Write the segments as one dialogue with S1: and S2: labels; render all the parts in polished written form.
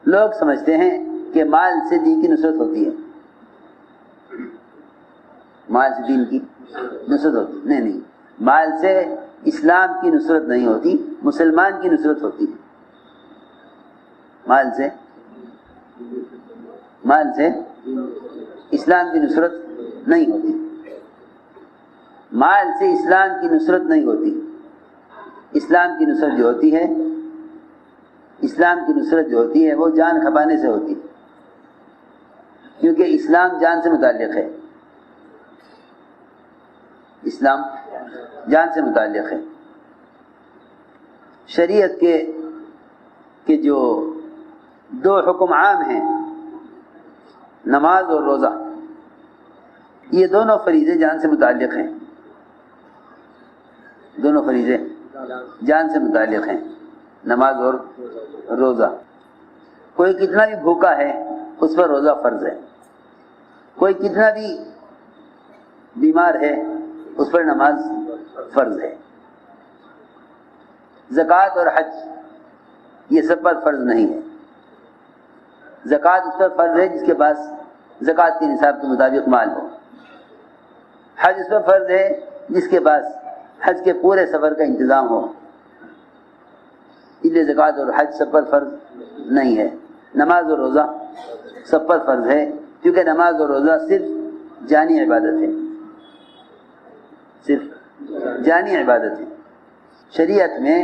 S1: لوگ سمجھتے ہیں کہ مال سے دین کی نصرت ہوتی ہے، مال سے دین کی نصرت ہوتی ہے، نہیں، مال سے اسلام کی نصرت نہیں ہوتی، مسلمان کی نصرت ہوتی ہے۔ مال سے اسلام کی نصرت نہیں ہوتی، مال سے اسلام کی نصرت نہیں ہوتی۔ اسلام کی نصرت جو ہوتی ہے، اسلام کی نصرت جو ہوتی ہے وہ جان کھپانے سے ہوتی ہے، کیونکہ اسلام جان سے متعلق ہے، اسلام جان سے متعلق ہے۔ شریعت کے جو دو حکم عام ہیں، نماز اور روزہ، یہ دونوں فریضے جان سے متعلق ہیں، دونوں فریضے جان سے متعلق ہیں، نماز اور روزہ۔ کوئی کتنا بھی بھوکا ہے اس پر روزہ فرض ہے، کوئی کتنا بھی بیمار ہے اس پر نماز فرض ہے۔ زکوٰۃ اور حج یہ سب پر فرض نہیں ہے۔ زکوٰۃ اس پر فرض ہے جس کے پاس زکوٰۃ کے نصاب کے مطابق مال ہو، حج اس پر فرض ہے جس کے پاس حج کے پورے سفر کا انتظام ہو، اس لیے زکوٰۃ اور حج سب پر فرض نہیں ہے۔ نماز اور روزہ سب پر فرض ہے، کیونکہ نماز اور روزہ صرف جانی عبادت ہے، صرف جانی عبادت ہے۔ شریعت میں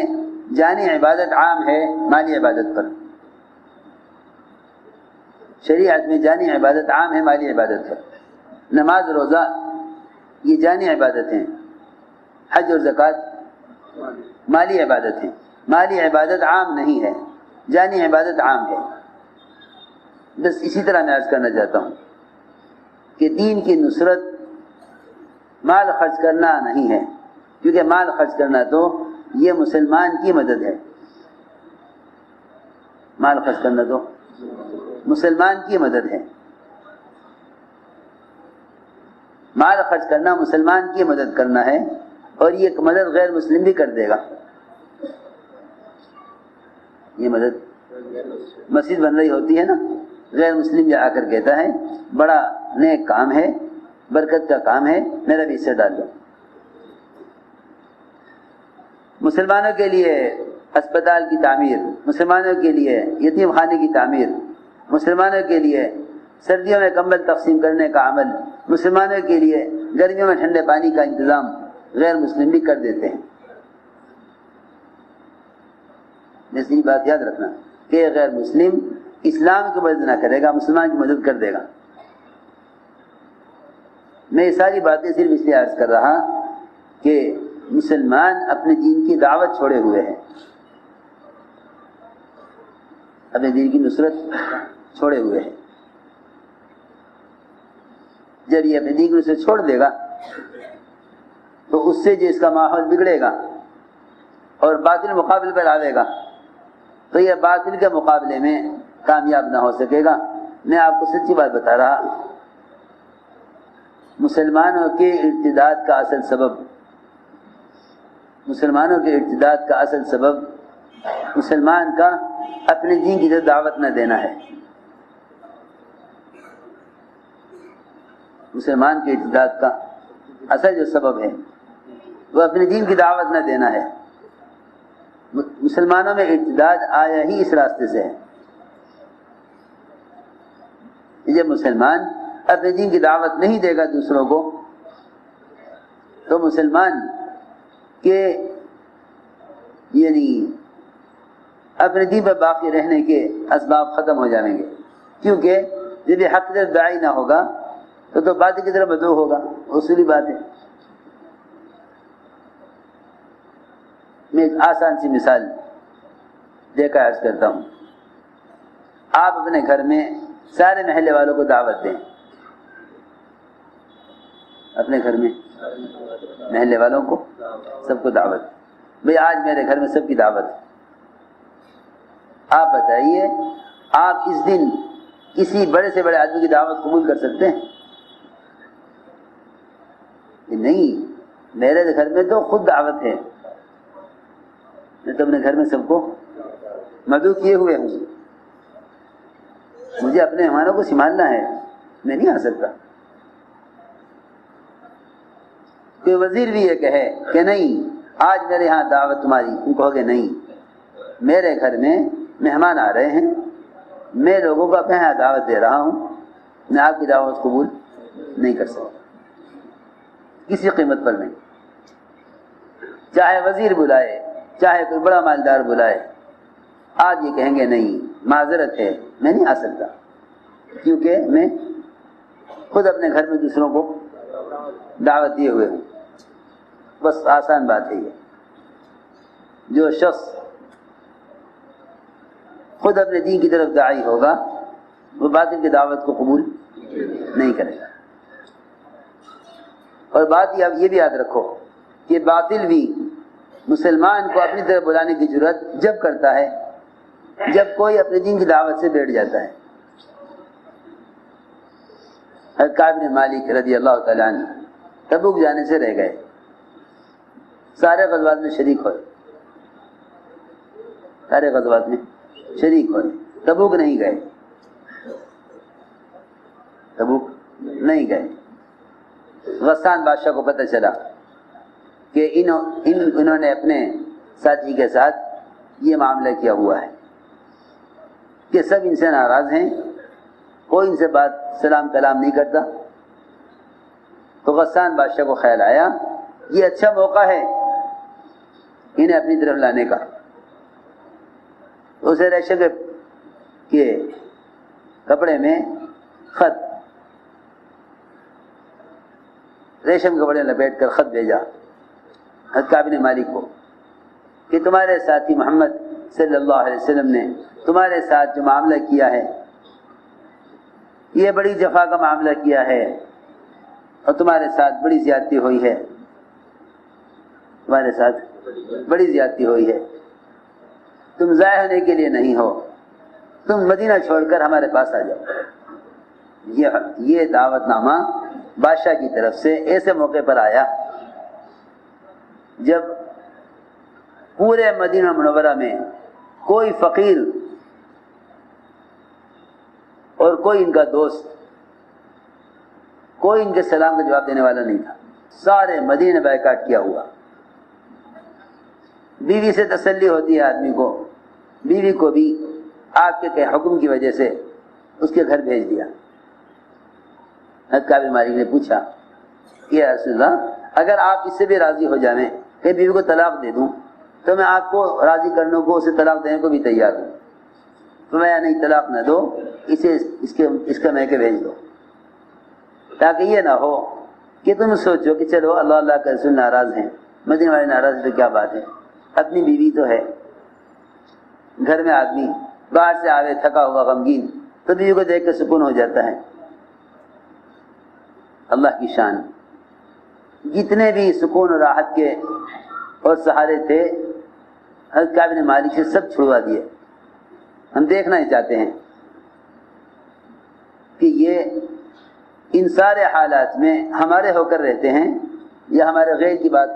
S1: جانی عبادت عام ہے مالی عبادت پر، شریعت میں جانی عبادت عام ہے مالی عبادت پر۔ نماز روزہ یہ جانی عبادت ہیں، حج اور زکوٰۃ مالی عبادت ہیں۔ مالی عبادت عام نہیں ہے، جانی عبادت عام ہے۔ بس اسی طرح میں عرض کرنا چاہتا ہوں کہ دین کی نصرت مال خرچ کرنا نہیں ہے، کیونکہ مال خرچ کرنا تو یہ مسلمان کی مدد ہے، مال خرچ کرنا تو مسلمان کی مدد ہے، مال خرچ کرنا مسلمان کی مدد کرنا ہے، اور یہ مدد غیر مسلم بھی کر دے گا۔ یہ مدد مسجد بن رہی ہوتی ہے نا، غیر مسلم جا کر کہتا ہے بڑا نیک کام ہے، برکت کا کام ہے، میرا بھی حصہ ڈال دو۔ مسلمانوں کے لیے اسپتال کی تعمیر، مسلمانوں کے لیے یتیم خانے کی تعمیر، مسلمانوں کے لیے سردیوں میں کمبل تقسیم کرنے کا عمل، مسلمانوں کے لیے گرمیوں میں ٹھنڈے پانی کا انتظام غیر مسلم بھی کر دیتے ہیں۔ یہ بات یاد رکھنا کہ غیر مسلم اسلام کی مدد نہ کرے گا، مسلمان کی مدد کر دے گا۔ میں یہ ساری باتیں صرف اس لیے عرض کر رہا کہ مسلمان اپنے دین کی دعوت چھوڑے ہوئے ہیں، اپنے دین کی نصرت چھوڑے ہوئے ہیں۔ جب یہ اپنے دین کی نصرت چھوڑ دے گا تو اس سے جو اس کا ماحول بگڑے گا اور باطل مقابل پر آئے گا تو یہ باطل کے مقابلے میں کامیاب نہ ہو سکے گا۔ میں آپ کو سچی بات بتا رہا، مسلمانوں کے ارتداد کا اصل سبب، مسلمانوں کے ارتداد کا اصل سبب مسلمان کا اپنے دین کی طرف دعوت نہ دینا ہے۔ مسلمان کے ارتداد کا اصل جو سبب ہے وہ اپنے دین کی دعوت نہ دینا ہے۔ مسلمانوں میں ارتداد آیا ہی اس راستے سے ہے۔ جب مسلمان اپنے دین کی دعوت نہیں دے گا دوسروں کو تو مسلمان کے یعنی اپنے دین پر باقی رہنے کے اسباب ختم ہو جائیں گے، کیونکہ جب یہ حق کی داعی نہ ہوگا تو باطل کی طرف مدعو ہوگا، اصولی بات ہے۔ میں ایک آسان سی مثال دے کر عرض کرتا ہوں۔ آپ اپنے گھر میں سارے محلے والوں کو دعوت دیں، اپنے گھر میں محلے والوں کو سب کو دعوت، بھئی آج میرے گھر میں سب کی دعوت ہے۔ آپ بتائیے آپ اس دن کسی بڑے سے بڑے آدمی کی دعوت قبول کر سکتے ہیں؟ نہیں، میرے گھر میں تو خود دعوت ہے، میں تو اپنے گھر میں سب کو مدعو کیے ہوئے ہوں۔ مجھے اپنے مہمانوں کو سنبھالنا ہے، میں نہیں آ سکتا۔ کوئی وزیر بھی یہ کہے کہ نہیں آج میرے ہاں دعوت تمہاری، تم کہو گے نہیں، میرے گھر میں مہمان آ رہے ہیں، میں لوگوں کو اپنے یہاں دعوت دے رہا ہوں، میں آپ کی دعوت قبول نہیں کر سکتا کسی قیمت پر نہیں۔ چاہے وزیر بلائے، چاہے کوئی بڑا مالدار بلائے، آج یہ کہیں گے نہیں معذرت ہے میں نہیں آ سکتا، کیونکہ میں خود اپنے گھر میں دوسروں کو دعوت دیے ہوئے ہوں۔ بس آسان بات ہے یہ، جو شخص خود اپنے دین کی طرف داعی ہوگا وہ باطل کی دعوت کو قبول نہیں کرے گا۔ اور بات یہ بھی یاد رکھو کہ باطل بھی مسلمان کو اپنی طرف بلانے کی ضرورت جب کرتا ہے جب کوئی اپنے دین کی دعوت سے بیٹھ جاتا ہے۔ حضرت کعب بن مالک رضی اللہ تعالیٰ عنہ تبوک جانے سے رہ گئے، سارے غزوات میں شریک ہوئے، سارے غزوات میں شریک ہوئے، تبوک نہیں گئے، تبوک نہیں گئے۔ غسان بادشاہ کو پتہ چلا کہ انہوں نے اپنے ساتھی کے ساتھ یہ معاملہ کیا ہوا ہے کہ سب ان سے ناراض ہیں، کوئی ان سے بات سلام کلام نہیں کرتا۔ تو غسان بادشاہ کو خیال آیا یہ اچھا موقع ہے انہیں اپنی طرف لانے کا۔ اسے ریشم کے کپڑے میں خط، ریشم کپڑے لپیٹ کر خط بھیجا حضرت کعب بن مالک کو کہ تمہارے ساتھی محمد صلی اللہ علیہ وسلم نے تمہارے ساتھ جو معاملہ کیا ہے یہ بڑی جفا کا معاملہ کیا ہے اور تمہارے ساتھ بڑی زیادتی ہوئی ہے، تمہارے ساتھ بڑی زیادتی ہوئی ہے، تم ضائع ہونے کے لیے نہیں ہو، تم مدینہ چھوڑ کر ہمارے پاس آ جاؤ۔ یہ دعوت نامہ بادشاہ کی طرف سے ایسے موقع پر آیا جب پورے مدینہ منورہ میں کوئی فقیر اور کوئی ان کا دوست، کوئی ان کے سلام کا جواب دینے والا نہیں تھا، سارے مدینہ بائیکاٹ کیا ہوا۔ بیوی سے تسلی ہوتی ہے آدمی کو، بیوی کو بھی آپ کے حکم کی وجہ سے اس کے گھر بھیج دیا۔ حضرت کعب بن مالک نے پوچھا کہ یا رسول اللہ اگر آپ اس سے بھی راضی ہو جائیں کہ بیوی کو طلاق دے دوں تو میں آپ کو راضی کرنے کو، اسے طلاق دینے کو بھی تیار ہوں۔ تو میں نہیں طلاق نہ دو، اسے اس کا میکے بھیج دو، تاکہ یہ نہ ہو کہ تم سوچو کہ چلو اللہ اللہ کے رسول ناراض ہیں، مدینے والے ناراض ہیں تو کیا بات ہے، اپنی بیوی تو ہے۔ گھر میں آدمی باہر سے آوے تھکا ہوا غمگین تو بیوی کو دیکھ کے سکون ہو جاتا ہے۔ اللہ کی شان، جتنے بھی سکون اور راحت کے اور سہارے تھے حضرت کعب بن مالک سے سب چھڑوا دیے۔ ہم دیکھنا ہی چاہتے ہیں کہ یہ ان سارے حالات میں ہمارے ہو کر رہتے ہیں یا ہمارے غیر کی بات،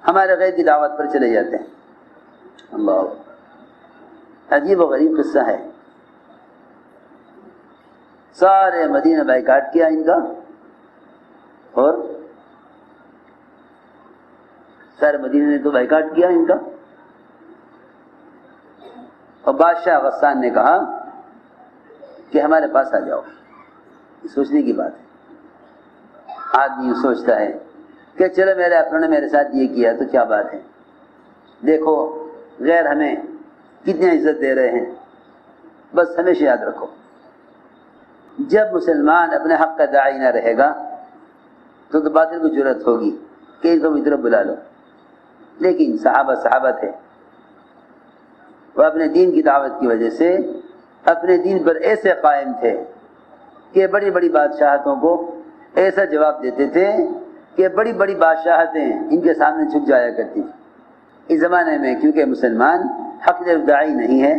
S1: ہمارے غیر کی دعوت پر چلے جاتے ہیں۔ اللہ، عجیب و غریب قصہ ہے۔ سارے مدینہ بائیکاٹ کیا ان کا، اور سارے مدینہ نے تو بائیکاٹ کیا ان کا، اور بادشاہ غسان نے کہا کہ ہمارے پاس آ جاؤ۔ سوچنے کی بات ہے، آدمی سوچتا ہے کہ چلو میرے اپنوں نے میرے ساتھ یہ کیا تو کیا بات ہے، دیکھو غیر ہمیں کتنی عزت دے رہے ہیں۔ بس ہمیشہ یاد رکھو جب مسلمان اپنے حق کا داعی نہ رہے گا تو باطل کو جرأت ہوگی کہ ان کو بھی طرف بلا لو۔ لیکن صحابہ تھے، وہ اپنے دین کی دعوت کی وجہ سے اپنے دین پر ایسے قائم تھے کہ بڑی بڑی بادشاہتوں کو ایسا جواب دیتے تھے کہ بڑی بڑی بادشاہتیں ان کے سامنے جھک جایا کرتی تھیں۔ اس زمانے میں کیونکہ مسلمان حق طرف داعی نہیں ہے